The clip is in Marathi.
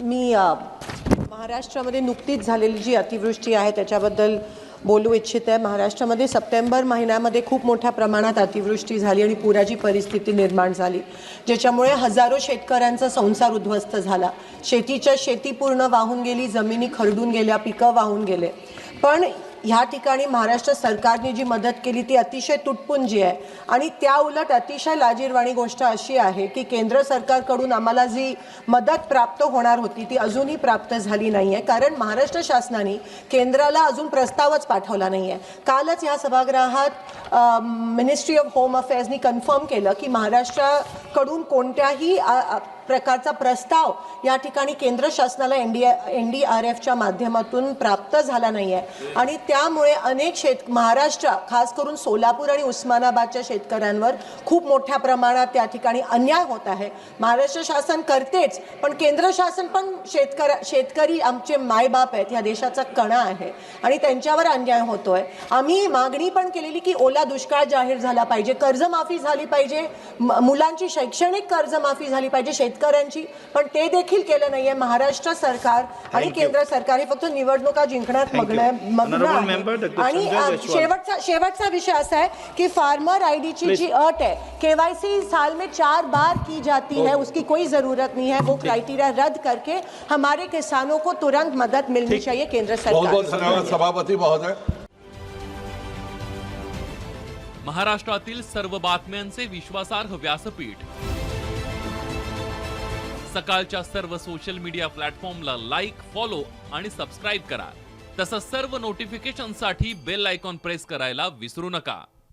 मी महाराष्ट्रामध्ये नुकतीच झालेली जी अतिवृष्टी आहे त्याच्याबद्दल बोलू इच्छित आहे। महाराष्ट्रामध्ये सप्टेंबर महिन्यामध्ये खूप मोठ्या प्रमाणात अतिवृष्टी झाली आणि पुराची परिस्थिती निर्माण झाली, ज्याच्यामुळे हजारो शेतकऱ्यांचा संसार उद्ध्वस्त झाला। शेती पूर्ण वाहून गेली, जमिनी खरडून गेल्या, पिकं वाहून गेले। पण ह्या ठिकाणी महाराष्ट्र सरकारने जी मदत केली ती अतिशय तुटपुंजी आहे आणि त्या उलट अतिशय लाजिरवाणी गोष्ट अशी आहे की केंद्र सरकारकडून आम्हाला जी मदत प्राप्त होणार होती ती अजूनही प्राप्त झाली नाही आहे, कारण महाराष्ट्र शासनाने केंद्राला अजून प्रस्तावच पाठवला नाही आहे। कालच ह्या सभागृहात मिनिस्ट्री ऑफ होम अफेअर्सनी कन्फर्म केलं की महाराष्ट्राकडून कोणत्याही प्रकारचा प्रस्ताव या ठिकाणी केंद्र शासनाला NDRFच्या माध्यमातून प्राप्त झाला नाही आहे आणि त्यामुळे अनेक महाराष्ट्र खास करून सोलापूर आणि उस्मानाबादच्या शेतकऱ्यांवर खूप मोठ्या प्रमाणात त्या ठिकाणी अन्याय होत आहे। महाराष्ट्र शासन करतेच, पण केंद्र शासन पण शेतकरी आमचे मायबाप आहेत, या देशाचा कणा आहे आणि त्यांच्यावर अन्याय होतोय। आम्ही मागणी पण केलेली की ओला दुष्काळ जाहीर झाला पाहिजे, कर्जमाफी झाली पाहिजे, मुलांची शैक्षणिक कर्जमाफी झाली पाहिजे शेतकऱ्यांची, पण ते देखील केलं नाहीये। महाराष्ट्र सरकार आणि केंद्र सरकार हे फक्त निवडणुका जिंकण्यात मग्न आणि शेवटचा विषय असा है कि फार्मर आईडी की जी अट है KYC साल में 4 बार की जाती है, उसकी कोई जरूरत नहीं है। वो क्राइटेरिया रद्द करके हमारे किसानों को तुरंत मदद मिलनी चाहिए केंद्र सरकार। बहुत धन्यवाद सभापति महोदय। महाराष्ट्रातील सर्व बातम्यांचे विश्वासार्ह व्यासपीठ सकाळच्या सर्व सोशल मीडिया प्लॅटफॉर्मला लाईक, फॉलो आणि सबस्क्राइब करा। तसंच सर्व नोटिफिकेशनसाठी बेल आयकॉन प्रेस करायला विसरू नका।